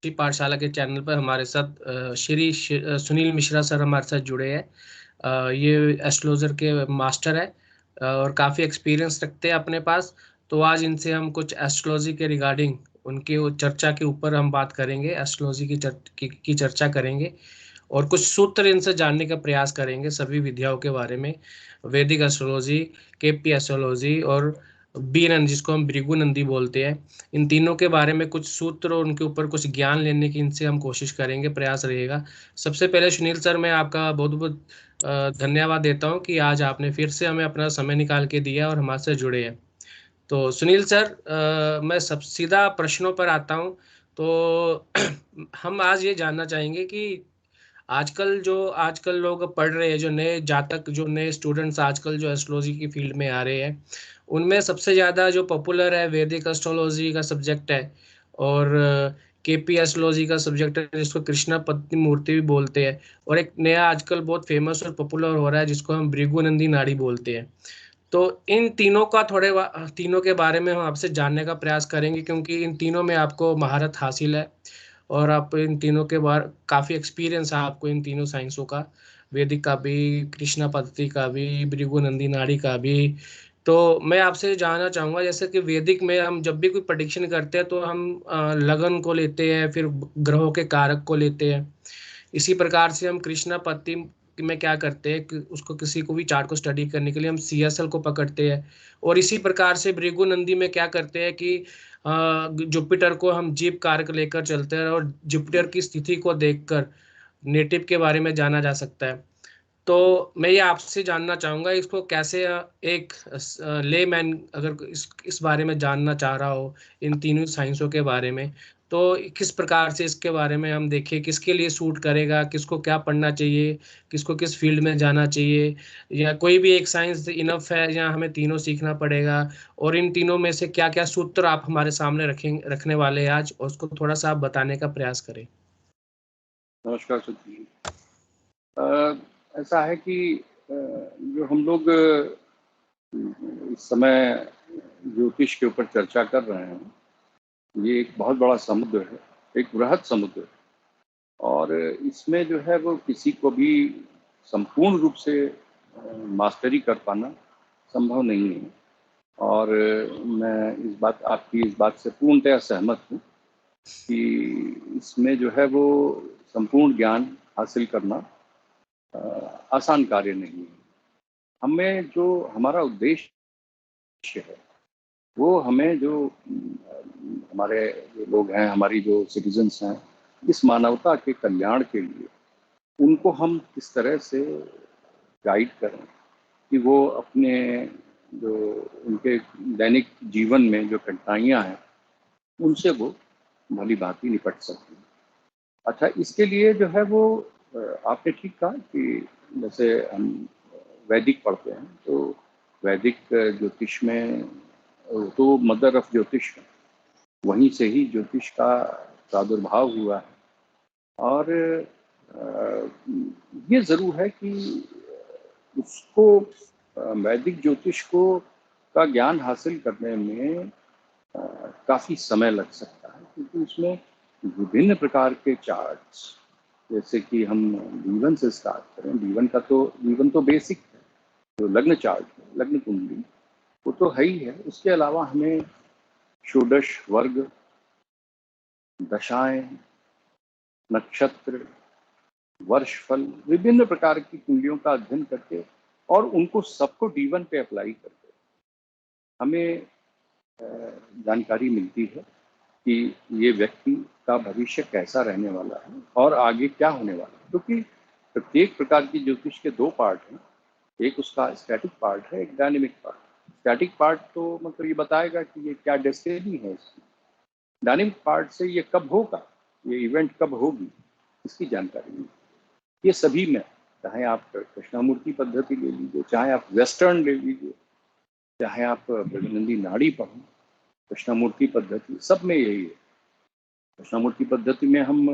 Astrology पाठशाला के channel पर हमारे साथ सुनील मिश्रा सर हमारे साथ जुड़े हैं। ये एस्ट्रोलॉजर के मास्टर है और काफ़ी एक्सपीरियंस रखते हैं अपने पास। तो आज इनसे हम कुछ एस्ट्रोलॉजी के रिगार्डिंग उनकी वो चर्चा के ऊपर हम बात करेंगे, एस्ट्रोलॉजी की चर्चा करेंगे और कुछ सूत्र इनसे जानने का प्रयास करेंगे सभी विद्याओं के बारे में। वैदिक एस्ट्रोलॉजी, केपी एस्ट्रोलॉजी और बी नंदी, जिसको हम भृगु नंदी बोलते हैं। इन तीनों के बारे में कुछ सूत्र और उनके ऊपर कुछ ज्ञान लेने की इनसे हम कोशिश करेंगे, प्रयास रहेगा। सबसे पहले सुनील सर, मैं आपका बहुत बहुत धन्यवाद देता हूं कि आज आपने फिर से हमें अपना समय निकाल के दिया और हमारे से जुड़े हैं। तो सुनील सर, मैं सब सीधा प्रश्नों पर आता हूं। तो हम आज ये जानना चाहेंगे कि आजकल लोग पढ़ रहे हैं, जो नए जातक, जो नए स्टूडेंट्स आजकल जो एस्ट्रोलॉजी की फील्ड में आ रहे हैं, उनमें सबसे ज़्यादा जो पॉपुलर है वैदिक एस्ट्रोलॉजी का सब्जेक्ट है और केपी एस्ट्रोलॉजी का सब्जेक्ट है, जिसको कृष्णा पत्नी मूर्ति भी बोलते हैं। और एक नया आजकल बहुत फेमस और पॉपुलर हो रहा है, जिसको हम भृगुनंदी नाड़ी बोलते हैं। तो इन तीनों के बारे में हम आपसे जानने का प्रयास करेंगे, क्योंकि इन तीनों में आपको महारत हासिल है और आप इन तीनों के बारे काफ़ी एक्सपीरियंस है आपको इन तीनों साइंसों का, वैदिक का भी, कृष्णा पद्धति का भी, भृगु नाड़ी का भी। तो मैं आपसे जानना चाहूंगा, जैसे कि वैदिक में हम जब भी कोई प्रेडिक्शन करते हैं तो हम लगन को लेते हैं, फिर ग्रहों के कारक को लेते हैं। इसी प्रकार से हम कृष्णा पत्ती में क्या करते हैं कि उसको, किसी को भी चार्ट को स्टडी करने के लिए हम सीएसएल को पकड़ते हैं। और इसी प्रकार से भृगु नंदी में क्या करते हैं कि जुपिटर को हम जीव कारक लेकर चलते हैं और जुपिटर की स्थिति को देखकर नेटिव के बारे में जाना जा सकता है। तो मैं ये आपसे जानना चाहूंगा, इसको कैसे एक लेमैन अगर इस बारे में जानना चाह रहा हो, इन तीनों साइंसों के बारे में, तो किस प्रकार से इसके बारे में हम देखें, किसके लिए सूट करेगा, किसको क्या पढ़ना चाहिए, किसको किस फील्ड में जाना चाहिए, या कोई भी एक साइंस इनफ है या हमें तीनों सीखना पड़ेगा। और इन तीनों में से क्या क्या सूत्र आप हमारे सामने रखने वाले हैं आज, और उसको थोड़ा सा आप बताने का प्रयास करें। नमस्कार सुधीर जी। ऐसा है कि जो हम लोग इस समय ज्योतिष के ऊपर चर्चा कर रहे हैं, ये एक बहुत बड़ा समुद्र है, एक बृहद समुद्र है। और इसमें जो है वो किसी को भी संपूर्ण रूप से मास्टरी कर पाना संभव नहीं है। और मैं आपकी इस बात से पूर्णतः सहमत हूँ कि इसमें जो है वो संपूर्ण ज्ञान हासिल करना आसान कार्य नहीं है। हमें जो हमारा उद्देश्य है, वो हमें जो हमारे जो लोग हैं, हमारी जो सिटीजन्स हैं, इस मानवता के कल्याण के लिए उनको हम किस तरह से गाइड करें कि वो अपने जो उनके दैनिक जीवन में जो कठिनाइयाँ हैं, उनसे वो भली भांति निपट सकें। अच्छा, इसके लिए जो है वो आपने ठीक कहा कि जैसे हम वैदिक पढ़ते हैं, तो वैदिक ज्योतिष में तो मदर ऑफ ज्योतिष है, वहीं से ही ज्योतिष का प्रादुर्भाव हुआ है। और ये ज़रूर है कि उसको वैदिक ज्योतिष को का ज्ञान हासिल करने में काफ़ी समय लग सकता है, क्योंकि उसमें विभिन्न प्रकार के चार्ट्स, जैसे कि हम जीवन से स्टार्ट करें, जीवन तो बेसिक है, जो लग्न चार्ट है, लग्न कुंडली, वो तो है ही है। उसके अलावा हमें षोडश वर्ग, दशाएं, नक्षत्र, वर्षफल, विभिन्न प्रकार की कुंडलियों का अध्ययन करके और उनको सबको D1 पे अप्लाई करके हमें जानकारी मिलती है कि ये व्यक्ति का भविष्य कैसा रहने वाला है और आगे क्या होने वाला है। क्योंकि प्रत्येक प्रकार की ज्योतिष के दो पार्ट हैं, एक उसका स्टैटिक पार्ट है, एक डायनेमिक पार्ट। स्टैटिक पार्ट तो मतलब ये बताएगा कि ये क्या डेस्टिनी है इसकी। डायनेमिक पार्ट से ये कब होगा, ये इवेंट कब होगी, इसकी जानकारी मिलती है। ये सभी में, चाहे आप कृष्णामूर्ति पद्धति ले लीजिए, चाहे आप वेस्टर्न ले लीजिए, चाहे आप भृगुनंदी नाड़ी पढ़ें, कृष्णामूर्ति पद्धति, सब में यही है। कृष्णामूर्ति पद्धति में हम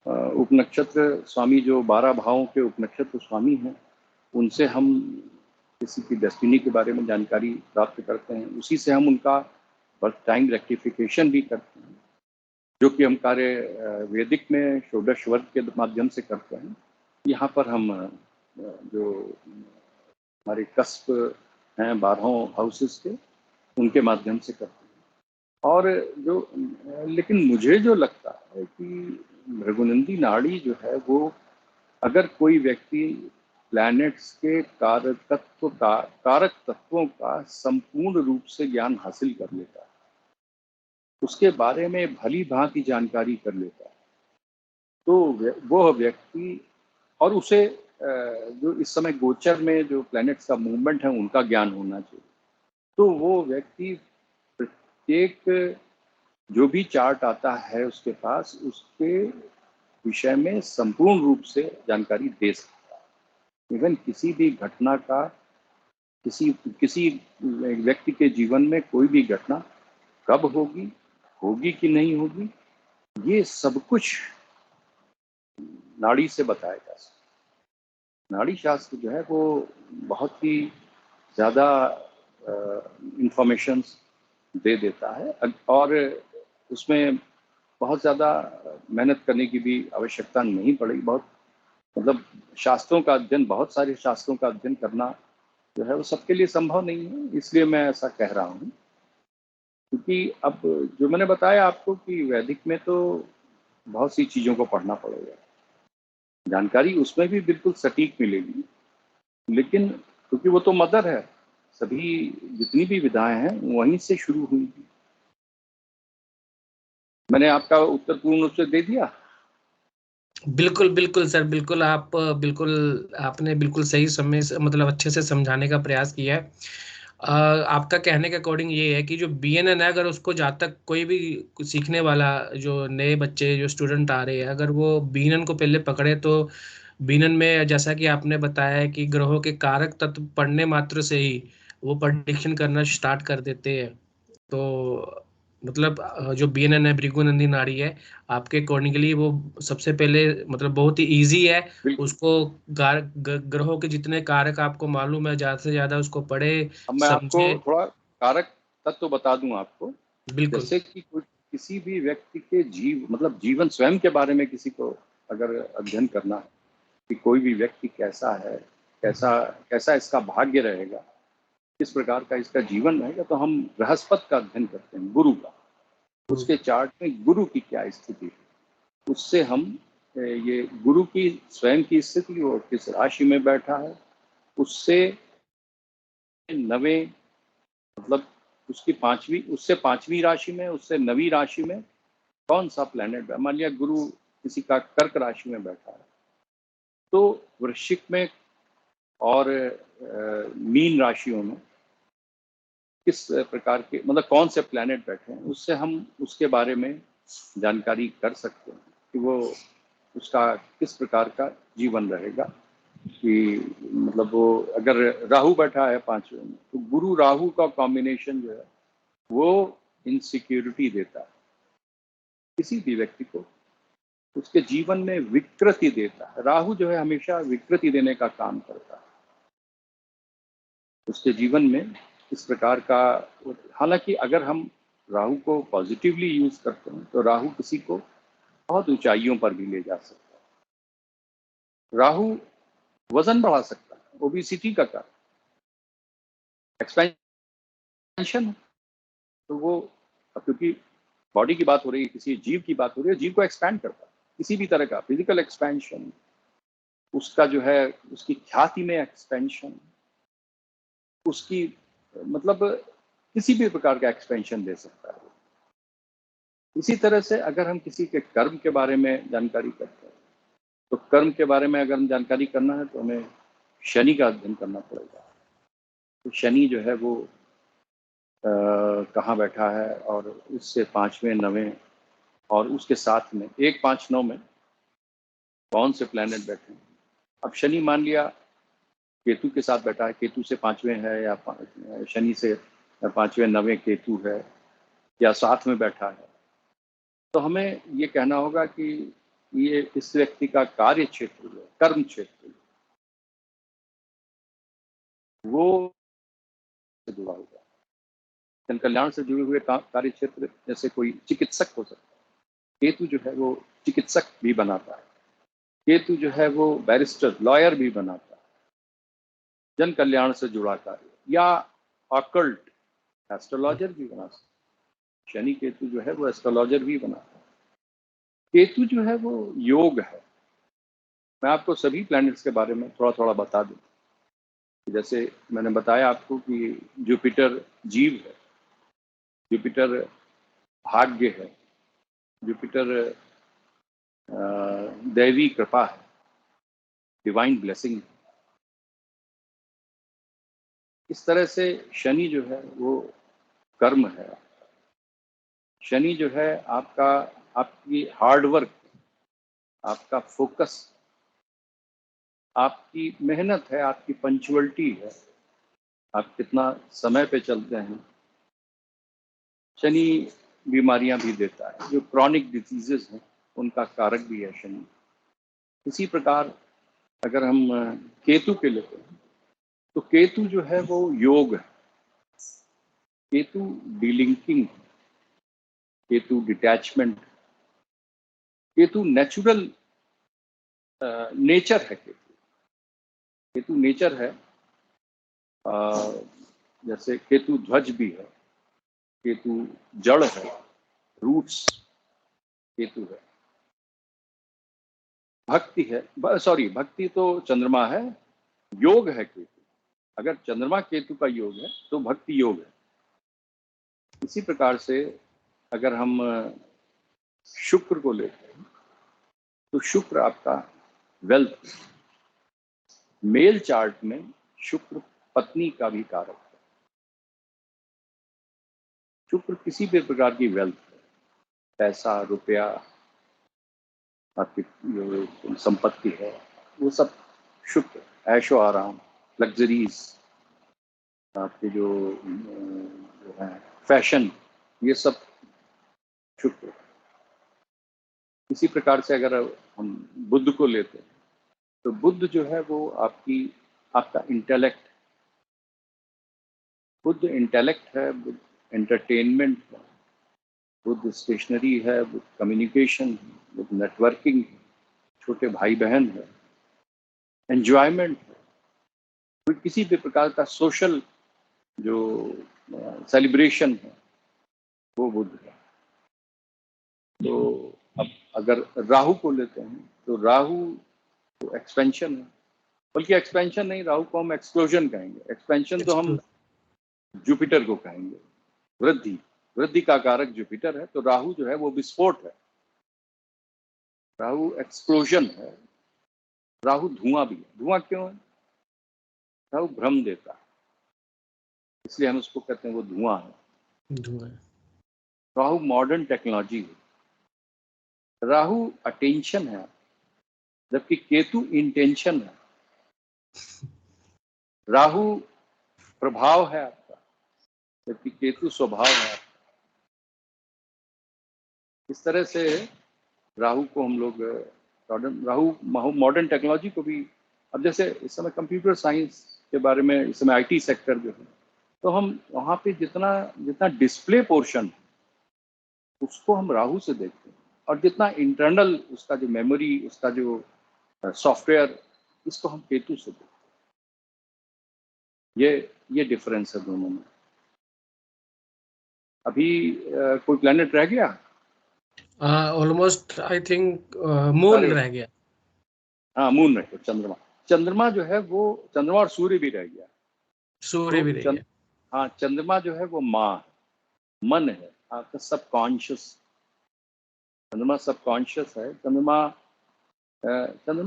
उपनक्षत्र स्वामी, जो 12 भावों के उपनक्षत्र स्वामी हैं, उनसे हम किसी की डेस्टिनी के बारे में जानकारी प्राप्त करते हैं। उसी से हम उनका बर्थ टाइम रेक्टिफिकेशन भी करते हैं। जो कि हम कार्य वैदिक में षोडश वर्ग के माध्यम से करते हैं। यहाँ पर हम जो हमारे कस्प हैं 12 हाउसेस के, उनके माध्यम से करते हैं। और जो लेकिन मुझे जो लगता है कि भृगुनंदी नाड़ी जो है वो, अगर कोई व्यक्ति प्लैनेट्स के कारक तत्वों का संपूर्ण रूप से ज्ञान हासिल कर लेता है, उसके बारे में भली भांति जानकारी कर लेता है, तो वो व्यक्ति, और उसे जो इस समय गोचर में जो प्लैनेट्स का मूवमेंट है उनका ज्ञान होना चाहिए, तो वो व्यक्ति प्रत्येक जो भी चार्ट आता है उसके पास, उसके विषय में संपूर्ण रूप से जानकारी दे सकता है। इवन किसी भी घटना का, किसी किसी व्यक्ति के जीवन में कोई भी घटना कब होगी, होगी कि नहीं होगी, ये सब कुछ नाड़ी से बताया जा सकता है। नाड़ी शास्त्र जो है वो बहुत ही ज़्यादा इंफॉर्मेशन दे देता है, और उसमें बहुत ज़्यादा मेहनत करने की भी आवश्यकता नहीं पड़ेगी। बहुत मतलब शास्त्रों का अध्ययन, बहुत सारे शास्त्रों का अध्ययन करना जो है वो सबके लिए संभव नहीं है, इसलिए मैं ऐसा कह रहा हूँ। क्योंकि अब जो मैंने बताया आपको कि वैदिक में तो बहुत सी चीज़ों को पढ़ना पड़ेगा, जानकारी उसमें भी बिल्कुल सटीक मिलेगी, लेकिन क्योंकि वो तो मदर है, सभी जितनी भी विधाएं हैं वहीं से शुरू हुई थी। मैंने आपका उत्तर पूर्ण रूप से दे दिया। बिल्कुल, बिल्कुल सर, बिल्कुल आप बिल्कुल आपने बिल्कुल सही समय से मतलब अच्छे से समझाने का प्रयास किया है। आपका कहने के अकॉर्डिंग ये है कि जो बीएनएन है, अगर उसको जहाँ तक कोई भी सीखने वाला, जो नए बच्चे जो स्टूडेंट आ रहे हैं, अगर वो बीएनएन को पहले पकड़े तो बीएनएन में जैसा कि आपने बताया है कि ग्रहों के कारक तत्व पढ़ने मात्र से ही वो प्रेडिक्शन करना स्टार्ट कर देते हैं। तो मतलब जो बीएनएन है, भृगु नंदी नाड़ी है, आपके अकॉर्डिंगली वो सबसे पहले मतलब बहुत ही इजी है। बिल्कुल। उसको ग्रहों के जितने कारक आपको मालूम है, ज्यादा से ज्यादा उसको पढ़े, अब मैं आपको समझे। थोड़ा कारक तत्व बता दूं आपको। बिल्कुल। जैसे कि किसी भी व्यक्ति के मतलब जीवन स्वयं के बारे में किसी को अगर अध्ययन करना है कि कोई भी व्यक्ति कैसा है, कैसा कैसा इसका भाग्य रहेगा, किस प्रकार का इसका जीवन रहेगा, तो हम बृहस्पति का अध्ययन करते हैं, गुरु का। उसके चार्ट में गुरु की क्या स्थिति है, उससे हम ये गुरु की स्वयं की स्थिति, वो किस राशि में बैठा है, उससे नवे मतलब उससे पांचवी राशि में, उससे नवी राशि में कौन सा प्लेनेट है। मान लिया गुरु किसी का कर्क राशि में बैठा है, तो वृश्चिक में और मीन राशियों में किस प्रकार के मतलब कौन से प्लेनेट बैठे हैं, उससे हम उसके बारे में जानकारी कर सकते हैं कि वो उसका किस प्रकार का जीवन रहेगा। कि मतलब वो अगर राहु बैठा है 5वें में, तो गुरु राहु का कॉम्बिनेशन जो है वो इनसिक्योरिटी देता है किसी भी व्यक्ति को, उसके जीवन में विकृति देता है। राहु जो है हमेशा विकृति देने का काम करता है उसके जीवन में इस प्रकार का। हालांकि अगर हम राहु को पॉजिटिवली यूज करते हैं तो राहु किसी को बहुत ऊंचाइयों पर भी ले जा सकता है। राहु वजन बढ़ा सकता है, ओबेसिटी का कारण, एक्सपेंशन। तो वो, क्योंकि बॉडी की बात हो रही है, किसी जीव की बात हो रही है, जीव को एक्सपैंड करता है, किसी भी तरह का फिजिकल एक्सपेंशन, उसका जो है उसकी ख्याति में एक्सपेंशन, उसकी मतलब किसी भी प्रकार का एक्सपेंशन दे सकता है। इसी तरह से अगर हम किसी के कर्म के बारे में जानकारी करते हैं, तो कर्म के बारे में अगर हम जानकारी करना है तो हमें शनि का अध्ययन करना पड़ेगा। तो शनि जो है वो कहाँ बैठा है, और उससे 5वें 9वें और उसके साथ में 1 5 9 में कौन से प्लैनेट बैठे हैं। अब शनि मान लिया केतु के साथ बैठा है, केतु से 5वें है, या शनि से 5वें 9वें केतु है, या साथ में बैठा है, तो हमें ये कहना होगा कि ये इस व्यक्ति का कार्य क्षेत्र है, कर्म क्षेत्र वो से जुड़ा हुआ है। जन कल्याण से जुड़े हुए कार्य क्षेत्र, जैसे कोई चिकित्सक हो सकता है, केतु जो है वो चिकित्सक भी बनाता है, केतु जो है वो बैरिस्टर लॉयर भी बनाता है, जन कल्याण से जुड़ा कार्य, या ऑकल्ट एस्ट्रोलॉजर भी बना सकता है। शनि केतु जो है वो एस्ट्रोलॉजर भी बनाता है। केतु जो है वो योग है। मैं आपको सभी प्लैनेट्स के बारे में थोड़ा थोड़ा बता दूं। जैसे मैंने बताया आपको कि जुपिटर जीव है, जुपिटर भाग्य है, जुपिटर दैवी कृपा है, डिवाइन ब्लेसिंग। इस तरह से शनि जो है वो कर्म है। शनि जो है आपका, आपकी हार्ड वर्क, आपका फोकस, आपकी मेहनत है, आपकी पंचुअलिटी है, आप कितना समय पे चलते हैं। शनि बीमारियां भी देता है, जो क्रॉनिक डिजीजेस हैं उनका कारक भी है शनि। इसी प्रकार अगर हम केतु के लेते हैं तो केतु जो है वो योग है, Ketu delinking, Ketu detachment, Ketu natural nature है। केतु केतु नेचर है। जैसे केतु ध्वज भी है, केतु जड़ है, रूट्स केतु है। भक्ति है, सॉरी भक्ति तो चंद्रमा है, योग है केतु। अगर चंद्रमा केतु का योग है तो भक्ति योग है। इसी प्रकार से अगर हम शुक्र को लेते हैं तो शुक्र आपका वेल्थ, मेल चार्ट में शुक्र पत्नी का भी कारक है। शुक्र किसी भी प्रकार की वेल्थ, पैसा, रुपया, आपकी जो संपत्ति है वो सब शुक्र, ऐशो आराम, लग्जरीज, आपके जो है फैशन, ये सब शुक्र। इसी प्रकार से अगर हम बुद्ध को लेते हैं तो बुद्ध जो है वो आपका इंटेलेक्ट, बुद्ध इंटेलेक्ट है, बुद्ध एंटरटेनमेंट है, बुद्ध स्टेशनरी है, बुद्ध कम्युनिकेशन है, बुद्ध नेटवर्किंग है, छोटे भाई बहन है, एंजॉयमेंट है, कोई किसी भी प्रकार का सोशल जो सेलिब्रेशन है वो बुद्ध है। तो अब अगर राहु को लेते हैं तो राहु तो एक्सपेंशन है, बल्कि एक्सपेंशन नहीं, राहु को हम एक्सप्लोजन कहेंगे। एक्सपेंशन तो हम जुपिटर को कहेंगे। वृद्धि, वृद्धि का कारक जुपिटर है, तो राहु जो है वो विस्फोट है, राहु एक्सप्लोजन है, राहु धुआं भी है। धुआं क्यों है? राहु भ्रम देता है, इसलिए हम उसको कहते हैं वो धुआं है। धुआं। राहु मॉडर्न टेक्नोलॉजी है। राहु अटेंशन है, जबकि केतु इंटेंशन है। राहु प्रभाव है आपका, जबकि केतु स्वभाव है आपका। इस तरह से राहु को हम लोग राहु मॉडर्न टेक्नोलॉजी को भी, अब जैसे इस समय कंप्यूटर साइंस के बारे में, इस समय आईटी सेक्टर जो है, तो हम वहाँ पे जितना जितना डिस्प्ले पोर्शन उसको हम राहु से देखते हैं, और जितना इंटरनल उसका जो मेमोरी, उसका जो सॉफ्टवेयर, इसको हम केतु से देखते हैं। ये डिफरेंस है दोनों में। अभी कोई प्लेनेट रह गया? ऑलमोस्ट आई थिंक मून रह गया। हाँ, मून रह गया। चंद्रमा, चंद्रमा जो है वो, चंद्रमा और सूर्य भी रह गया। सूर्य तो भी रह गया। हाँ, चंद्रमा जो है वो माँ, मन है, आपका सबकॉन्शियस। चंद्रमा सबकॉन्शियस है। चंद्रमा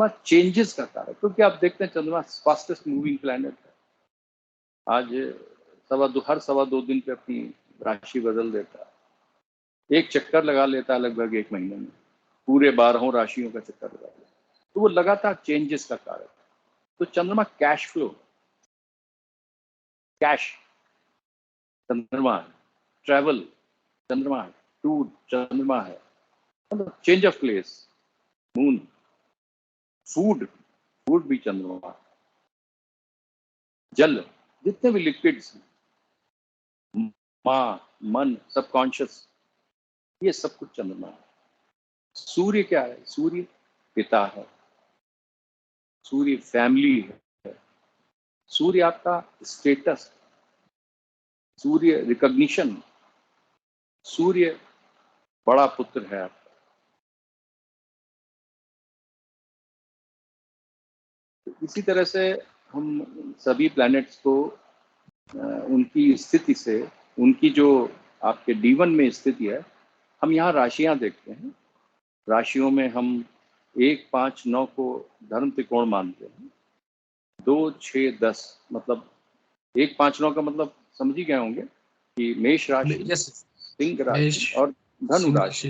चेंजेस का कारक, क्योंकि आप देखते हैं चंद्रमा फास्टेस्ट मूविंग प्लैनेट है। आज हर 2.25 दिन पे अपनी राशि बदल देता है, एक चक्कर लगा लेता है लगभग 1 महीने में, पूरे 12 राशियों का चक्कर लगा लेता है। तो वो लगातार चेंजेस का कारक। तो चंद्रमा कैश फ्लो, कैश चंद्रमा है, ट्रैवल चंद्रमा है, टूर चंद्रमा है, मतलब change of place moon. Food, food भी चंद्रमा। जल, जितने भी लिक्विड्स हैं, माँ, मन, सबकॉन्शियस, ये सब कुछ चंद्रमा है। सूर्य क्या है? सूर्य पिता है, सूर्य फैमिली है, सूर्य आपका स्टेटस, सूर्य रिकॉग्निशन, सूर्य बड़ा पुत्र है आपका। इसी तरह से हम सभी प्लैनेट्स को उनकी स्थिति से, उनकी जो आपके D1 में स्थिति है, हम यहाँ राशियां देखते हैं। राशियों में हम 1, 5, 9 को धर्म त्रिकोण मानते हैं। 2, 6, 10 मतलब 1, 5, 9 का मतलब समझ ही गए होंगे कि मेष राशि, सिंह राशि और धनु राशि।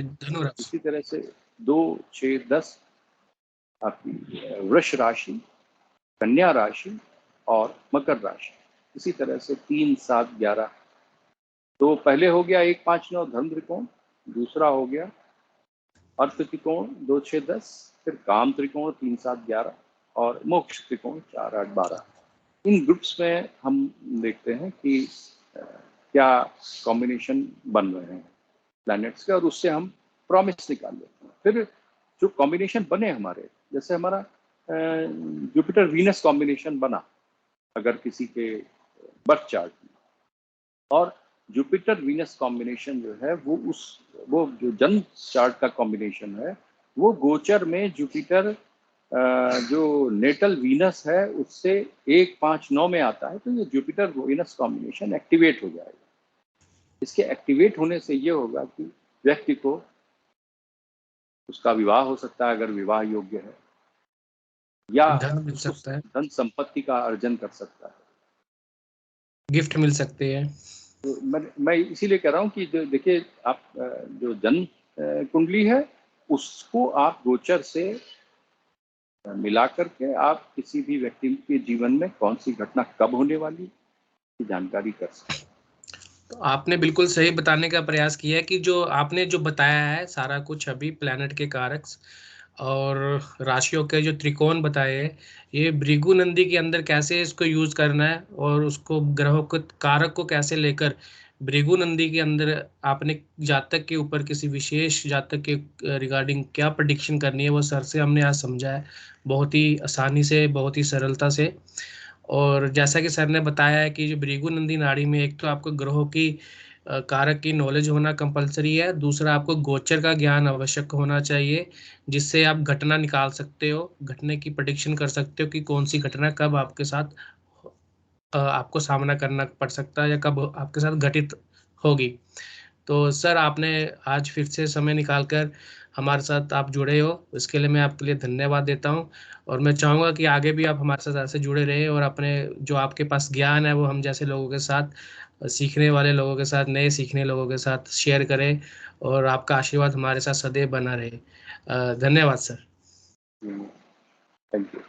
इसी तरह से 2, 6, 10 आपकी वृष राशि, कन्या राशि और मकर राशि। इसी तरह से 3, 7, 11। तो पहले हो गया 1, 5, 9 धर्म त्रिकोण, दूसरा हो गया अर्थ त्रिकोण 2, 6, 10, फिर काम त्रिकोण 3, 7, 11 और मोक्ष त्रिकोण 4, 8, 12। इन ग्रुप्स में हम देखते हैं कि क्या कॉम्बिनेशन बन रहे हैं प्लैनेट्स के, और उससे हम प्रॉमिस निकाल लेते हैं। फिर जो कॉम्बिनेशन बने हमारे, जैसे हमारा जुपिटर वीनस कॉम्बिनेशन बना अगर किसी के बर्थ चार्ट में, और जुपिटर वीनस कॉम्बिनेशन जो है वो जो जन्म चार्ट का कॉम्बिनेशन है, वो गोचर में जुपिटर जो नेटल वीनस है उससे 1, 5, 9 में आता है, तो ये जुपिटर वीनस कॉम्बिनेशन एक्टिवेट हो जाएगा। इसके एक्टिवेट होने से ये होगा कि व्यक्ति को उसका विवाह हो सकता है अगर विवाह योग्य है, या धन मिल सकता है, धन संपत्ति का अर्जन कर सकता है, गिफ्ट मिल सकते हैं। तो मैं इसीलिए कह रहा हूँ कि देखिए आप जो जन्म कुंडली है उसको आप गोचर से मिला करके आप किसी भी व्यक्ति के जीवन में कौन सी घटना कब होने वाली की जानकारी कर सकते हैं। तो आपने बिल्कुल सही बताने का प्रयास किया है कि जो आपने जो बताया है सारा कुछ अभी प्लैनेट के कारक और राशियों के जो त्रिकोण बताए हैं, ये भृगु नंदी के अंदर कैसे इसको यूज करना है और उसको ग्रहों के कारक को कैसे लेकर भृगु नंदी के अंदर आपने जातक के ऊपर किसी विशेष जातक के रिगार्डिंग क्या प्रेडिक्शन करनी है वो सर से हमने आज समझा है, बहुत ही आसानी से, बहुत ही सरलता से। और जैसा कि सर ने बताया है कि जो भृगु नंदी नाड़ी में एक तो आपको ग्रहों की कारक की नॉलेज होना कंपलसरी है, दूसरा आपको गोचर का ज्ञान आवश्यक होना चाहिए जिससे आप घटना निकाल सकते हो, घटने की प्रेडिक्शन कर सकते हो कि कौन सी घटना कब आपके साथ आपको सामना करना पड़ सकता है या कब आपके साथ घटित होगी। तो सर आपने आज फिर से समय निकालकर हमारे साथ आप जुड़े हो, इसके लिए मैं आपके लिए धन्यवाद देता हूँ। और मैं चाहूँगा कि आगे भी आप हमारे साथ ऐसे जुड़े रहे और अपने जो आपके पास ज्ञान है वो हम जैसे लोगों के साथ, सीखने वाले लोगों के साथ, नए सीखने लोगों के साथ शेयर करें और आपका आशीर्वाद हमारे साथ सदैव बना रहे। धन्यवाद सर। Thank you.